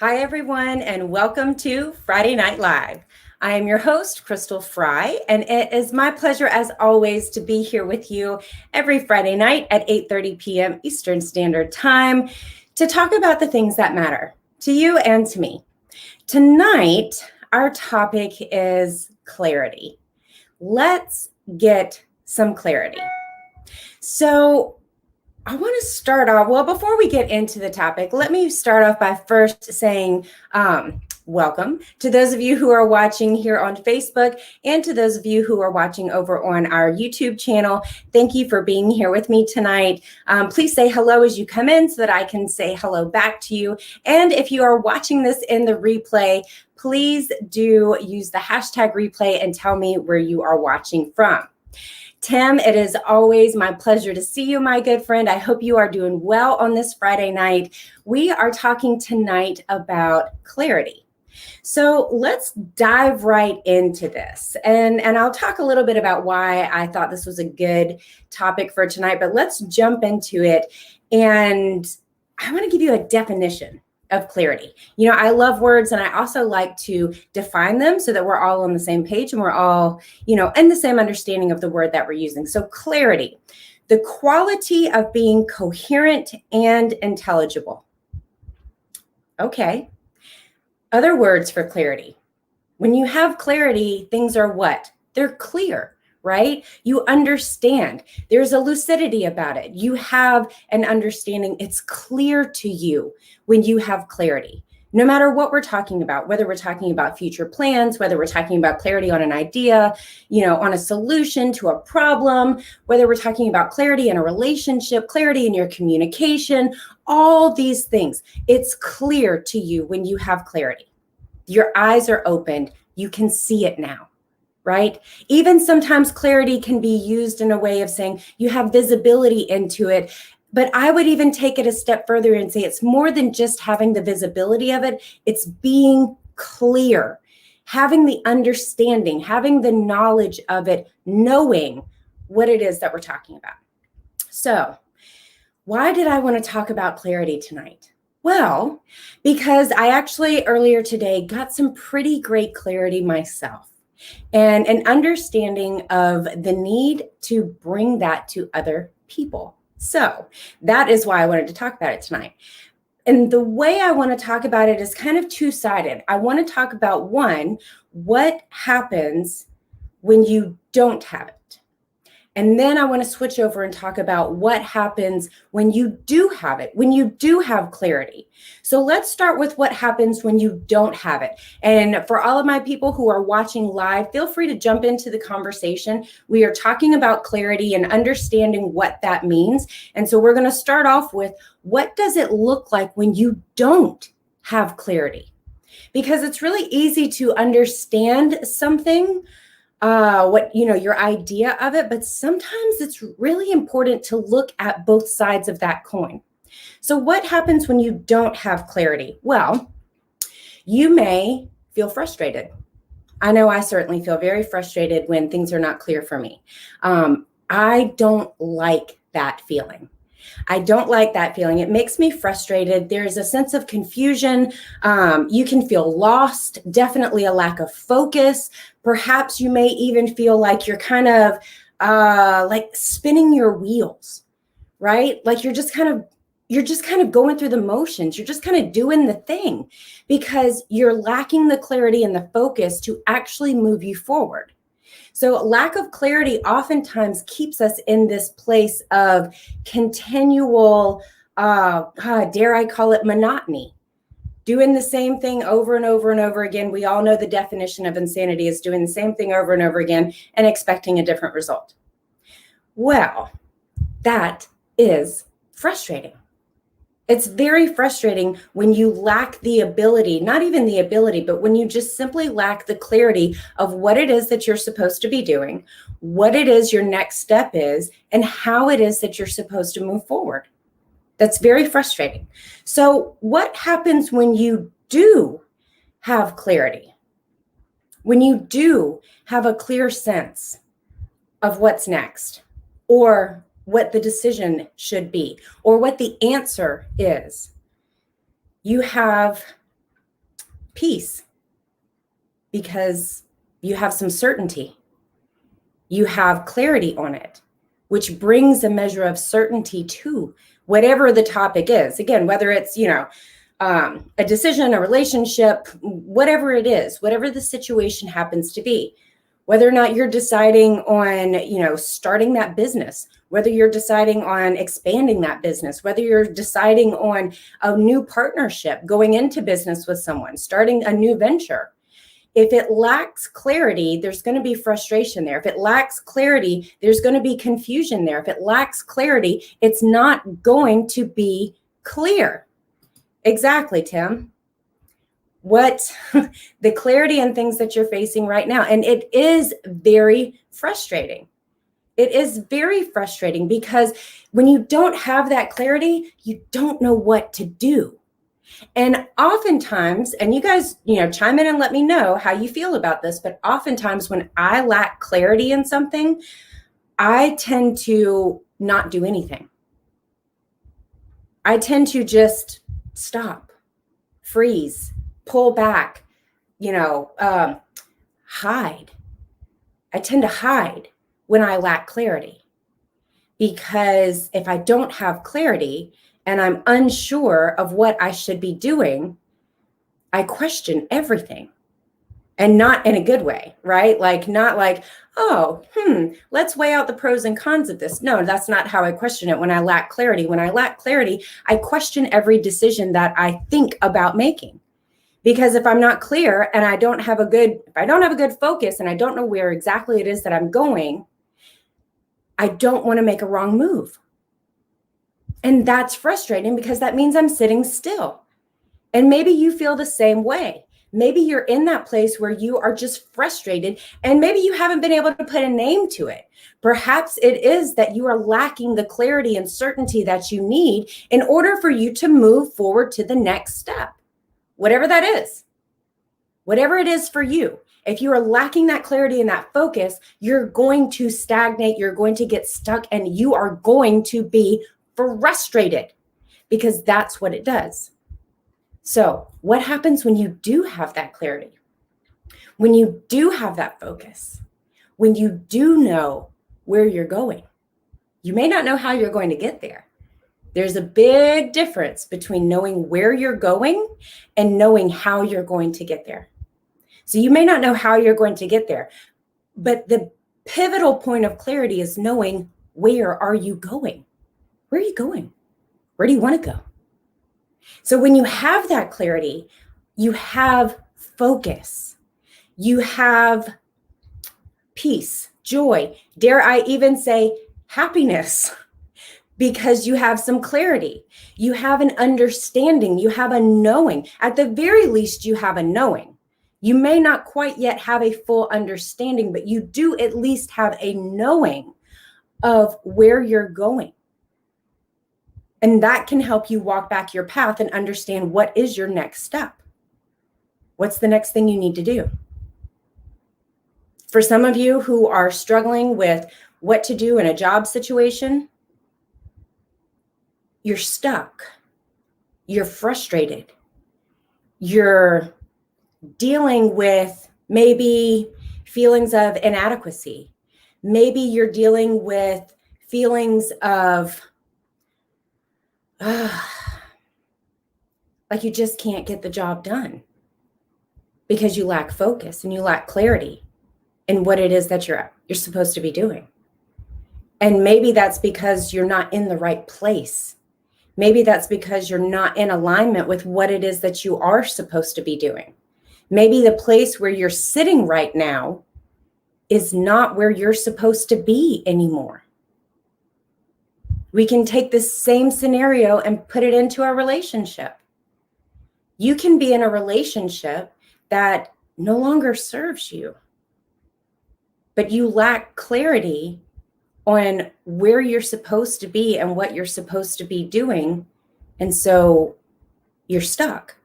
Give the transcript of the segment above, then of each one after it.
Hi, everyone, and welcome to Friday Night Live. I am your host, Crystal Fry, and it is my pleasure, as always, to be here with you every Friday night at 8:30 p.m. Eastern Standard Time to talk about the things that matter to you and to me. Tonight, our topic is clarity. Let's get some clarity. So, I want to start off, well, before we get into the topic, let me start off by first saying welcome to those of you who are watching here on Facebook and to those of you who are watching over on our YouTube channel. Thank you for being here with me tonight. Please say hello as you come in so that I can say hello back to you. And if you are watching this in the replay, please do use the hashtag replay and tell me where you are watching from. Tim, it is always my pleasure to see you, my good friend. I hope you are doing well on this Friday night. We are talking tonight about clarity. So let's dive right into this. And I'll talk a little bit about why I thought this was a good topic for tonight, but let's jump into it. And I want to give you a definition of clarity. You know, I love words and I also like to define them so that we're all on the same page and we're all, in the same understanding of the word that we're using. So clarity, the quality of being coherent and intelligible. Okay. Other words for clarity. When you have clarity, things are what? They're clear, right? You understand. There's a lucidity about it. You have an understanding. It's clear to you when you have clarity. No matter what we're talking about, whether we're talking about future plans, whether we're talking about clarity on an idea, on a solution to a problem, whether we're talking about clarity in a relationship, clarity in your communication, all these things, it's clear to you when you have clarity. Your eyes are opened. You can see it now. Right? Even sometimes clarity can be used in a way of saying you have visibility into it. But I would even take it a step further and say it's more than just having the visibility of it. It's being clear, having the understanding, having the knowledge of it, knowing what it is that we're talking about. So, why did I want to talk about clarity tonight? Well, because I actually earlier today got some pretty great clarity myself. And an understanding of the need to bring that to other people. So that is why I wanted to talk about it tonight. And the way I want to talk about it is kind of two-sided. I want to talk about, one, what happens when you don't have it. And then I want to switch over and talk about what happens when you do have it, when you do have clarity. So let's start with what happens when you don't have it. And for all of my people who are watching live, feel free to jump into the conversation. We are talking about clarity and understanding what that means. And so we're going to start off with, what does it look like when you don't have clarity? Because it's really easy to understand something, your idea of it, but sometimes it's really important to look at both sides of that coin. So what happens when you don't have clarity? Well, you may feel frustrated. I know I certainly feel very frustrated when things are not clear for me. I don't like that feeling. I don't like that feeling. It makes me frustrated. There's a sense of confusion. You can feel lost, definitely a lack of focus. Perhaps you may even feel like you're kind of like spinning your wheels, right? Like you're just kind of going through the motions. You're just kind of doing the thing because you're lacking the clarity and the focus to actually move you forward. So lack of clarity oftentimes keeps us in this place of continual, dare I call it, monotony, doing the same thing over and over and over again. We all know the definition of insanity is doing the same thing over and over again and expecting a different result. Well, that is frustrating. It's very frustrating when you lack the ability, not even the ability, but when you just simply lack the clarity of what it is that you're supposed to be doing, what it is your next step is, and how it is that you're supposed to move forward. That's very frustrating. So what happens when you do have clarity? When you do have a clear sense of what's next, or what the decision should be, or what the answer is, you have peace, because you have some certainty. You have clarity on it, which brings a measure of certainty to whatever the topic is. Again, whether it's, a decision, a relationship, whatever it is, whatever the situation happens to be, whether or not you're deciding on, starting that business, whether you're deciding on expanding that business, whether you're deciding on a new partnership, going into business with someone, starting a new venture. If it lacks clarity, there's going to be frustration there. If it lacks clarity, there's going to be confusion there. If it lacks clarity, it's not going to be clear. Exactly, Tim. What the clarity and things that you're facing right now. And it is very frustrating. It is very frustrating because when you don't have that clarity, you don't know what to do. And oftentimes, and you guys, chime in and let me know how you feel about this, but oftentimes when I lack clarity in something, I tend to not do anything. I tend to just stop, freeze, pull back, hide. I tend to hide when I lack clarity, because if I don't have clarity and I'm unsure of what I should be doing, I question everything, and not in a good way, right? Not like, let's weigh out the pros and cons of this. No, that's not how I question it when I lack clarity. When I lack clarity, I question every decision that I think about making. Because if I'm not clear and I don't have a good focus and I don't know where exactly it is that I'm going, I don't want to make a wrong move. And that's frustrating because that means I'm sitting still. And maybe you feel the same way. Maybe you're in that place where you are just frustrated and maybe you haven't been able to put a name to it. Perhaps it is that you are lacking the clarity and certainty that you need in order for you to move forward to the next step. Whatever that is, whatever it is for you. If you are lacking that clarity and that focus, you're going to stagnate, you're going to get stuck, and you are going to be frustrated, because that's what it does. So what happens when you do have that clarity? When you do have that focus? When you do know where you're going? You may not know how you're going to get there. There's a big difference between knowing where you're going and knowing how you're going to get there. So you may not know how you're going to get there, but the pivotal point of clarity is knowing, where are you going? Where are you going? Where do you want to go? So when you have that clarity, you have focus, you have peace, joy, dare I even say happiness, because you have some clarity, you have an understanding, you have a knowing. At the very least, you have a knowing. You may not quite yet have a full understanding, but you do at least have a knowing of where you're going. And that can help you walk back your path and understand what is your next step. What's the next thing you need to do? For some of you who are struggling with what to do in a job situation, you're stuck, you're frustrated, you're dealing with maybe feelings of inadequacy. Maybe you're dealing with feelings of like you just can't get the job done because you lack focus and you lack clarity in what it is that you're supposed to be doing. And maybe that's because you're not in the right place. Maybe that's because you're not in alignment with what it is that you are supposed to be doing. Maybe the place where you're sitting right now is not where you're supposed to be anymore. We can take this same scenario and put it into a relationship. You can be in a relationship that no longer serves you, but you lack clarity on where you're supposed to be and what you're supposed to be doing. And so you're stuck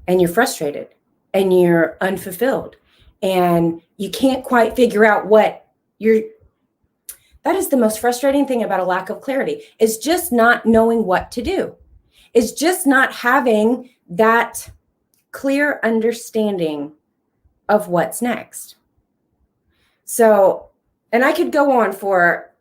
and you're frustrated and you're unfulfilled and you can't quite figure out that is the most frustrating thing about a lack of clarity, is just not knowing what to do, is just not having that clear understanding of what's next. So, and I could go on for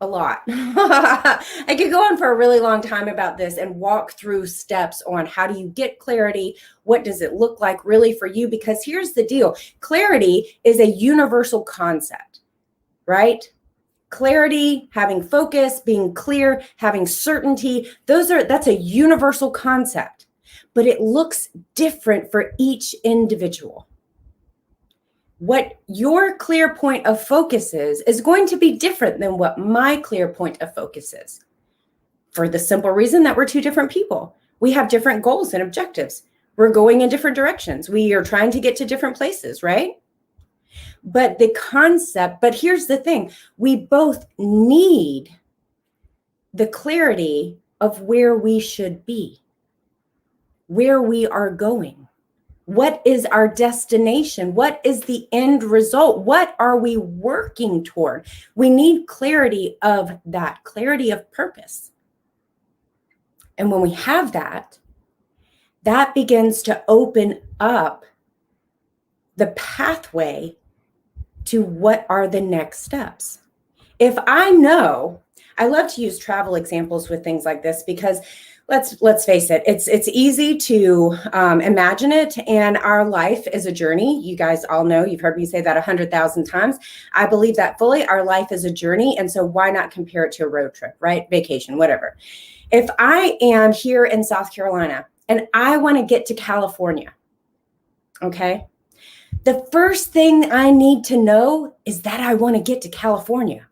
a lot. I could go on for a really long time about this and walk through steps on how do you get clarity? What does it look like really for you? Because here's the deal. Clarity is a universal concept, right? Clarity, having focus, being clear, having certainty, that's a universal concept, but it looks different for each individual. What your clear point of focus is going to be different than what my clear point of focus is. For the simple reason that we're two different people. We have different goals and objectives. We're going in different directions. We are trying to get to different places, right? But here's the thing. We both need the clarity of where we should be, where we are going. What is our destination? What is the end result? What are we working toward? We need clarity of that, clarity of purpose. And when we have that, that begins to open up the pathway to what are the next steps. If I know, I love to use travel examples with things like this because let's face it, it's easy to imagine it, and our life is a journey. You guys all know, you've heard me say that 100,000 times. I believe that fully. Our life is a journey, and so why not compare it to a road trip, right? Vacation, whatever. If I am here in South Carolina and I want to get to California, okay? The first thing I need to know is that I want to get to California.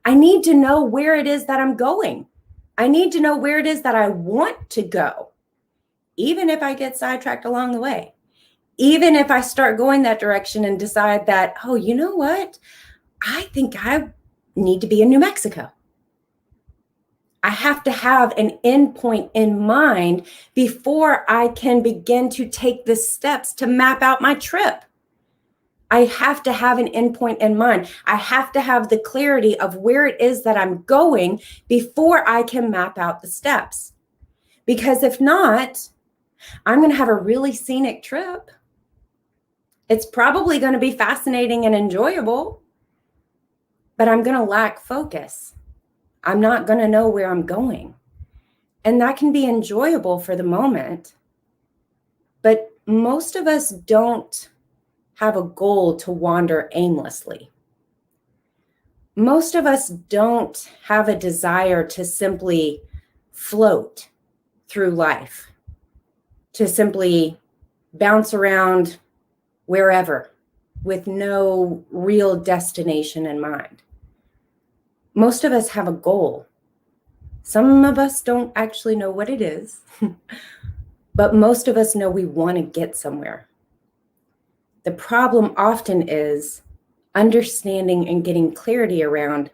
I need to know where it is that I'm going. I need to know where it is that I want to go, even if I get sidetracked along the way, even if I start going that direction and decide that, oh, you know what? I think I need to be in New Mexico. I have to have an endpoint in mind before I can begin to take the steps to map out my trip. I have to have an endpoint in mind. I have to have the clarity of where it is that I'm going before I can map out the steps. Because if not, I'm going to have a really scenic trip. It's probably going to be fascinating and enjoyable, but I'm going to lack focus. I'm not going to know where I'm going. And that can be enjoyable for the moment, but most of us don't have a goal to wander aimlessly. Most of us don't have a desire to simply float through life, to simply bounce around wherever with no real destination in mind. Most of us have a goal. Some of us don't actually know what it is, but most of us know we want to get somewhere. The problem often is understanding and getting clarity around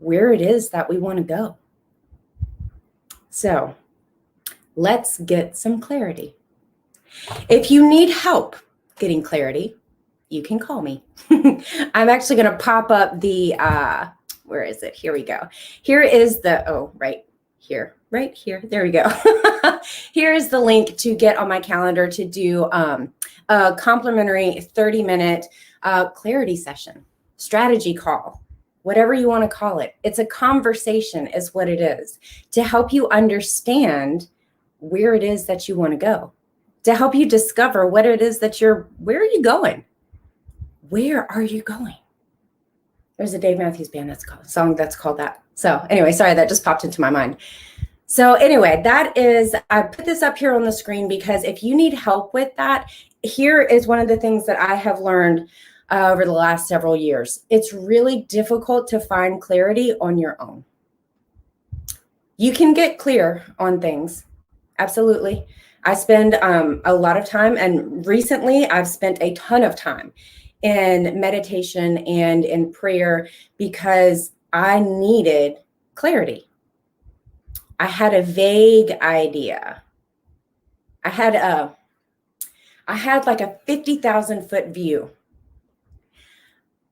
where it is that we want to go. So let's get some clarity. If you need help getting clarity, you can call me. I'm actually going to pop up the, where is it? Here we go. Here is the, right here. There we go. Here is the link to get on my calendar to do a complimentary 30-minute clarity session, strategy call, whatever you want to call it. It's a conversation is what it is, to help you understand where it is that you want to go, to help you discover what it is that where are you going? Where are you going? There's a Dave Matthews Band song that's called that. So anyway, sorry, that just popped into my mind. So anyway, I put this up here on the screen because if you need help with that, here is one of the things that I have learned over the last several years. It's really difficult to find clarity on your own. You can get clear on things. Absolutely. I spend a lot of time, and recently I've spent a ton of time in meditation and in prayer because I needed clarity. I had a vague idea. I had like a 50,000 foot view.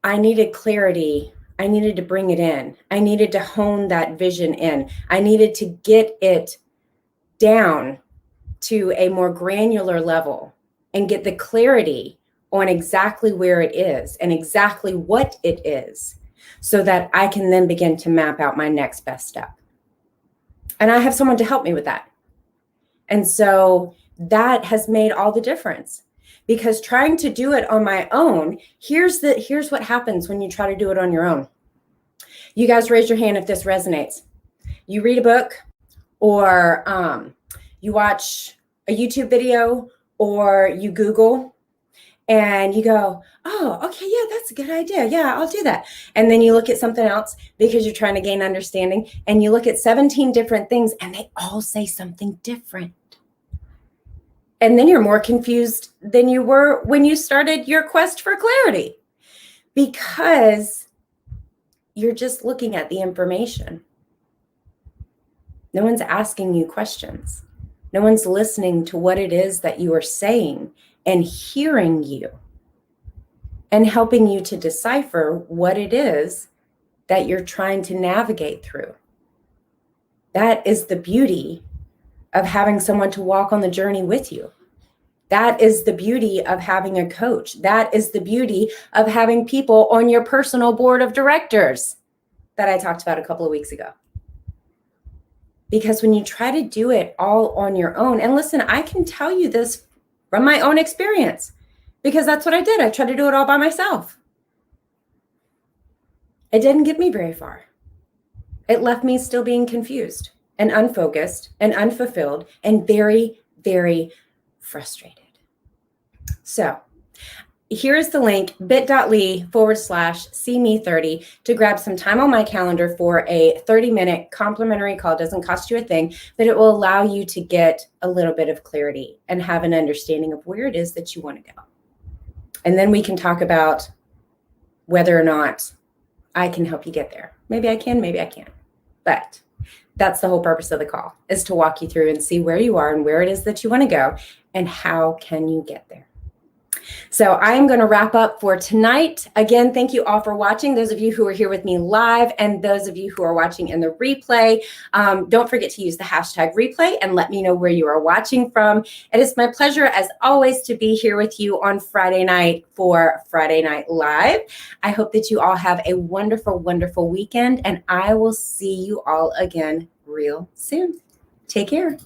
I needed clarity. I needed to bring it in. I needed to hone that vision in. I needed to get it down to a more granular level and get the clarity on exactly where it is and exactly what it is, so that I can then begin to map out my next best step. And I have someone to help me with that. And so that has made all the difference, because trying to do it on my own, here's what happens when you try to do it on your own. You guys raise your hand if this resonates. You read a book, or you watch a YouTube video, or you Google, and you go, oh, okay, yeah, that's a good idea. Yeah, I'll do that. And then you look at something else because you're trying to gain understanding, and you look at 17 different things and they all say something different. And then you're more confused than you were when you started your quest for clarity, because you're just looking at the information. No one's asking you questions. No one's listening to what it is that you are saying and hearing you and helping you to decipher what it is that you're trying to navigate through. That is the beauty of having someone to walk on the journey with you. That is the beauty of having a coach. That is the beauty of having people on your personal board of directors that I talked about a couple of weeks ago. Because when you try to do it all on your own, and listen, I can tell you this from my own experience, because that's what I did. I tried to do it all by myself. It didn't get me very far. It left me still being confused and unfocused and unfulfilled and very, very frustrated. So here's the link, bit.ly/CME30, to grab some time on my calendar for a 30-minute complimentary call. It doesn't cost you a thing, but it will allow you to get a little bit of clarity and have an understanding of where it is that you want to go. And then we can talk about whether or not I can help you get there. Maybe I can, maybe I can't. But that's the whole purpose of the call, is to walk you through and see where you are and where it is that you want to go and how can you get there. So I am going to wrap up for tonight. Again, thank you all for watching. Those of you who are here with me live and those of you who are watching in the replay, don't forget to use the hashtag replay and let me know where you are watching from. It is my pleasure, as always, to be here with you on Friday night for Friday Night Live. I hope that you all have a wonderful, wonderful weekend, and I will see you all again real soon. Take care.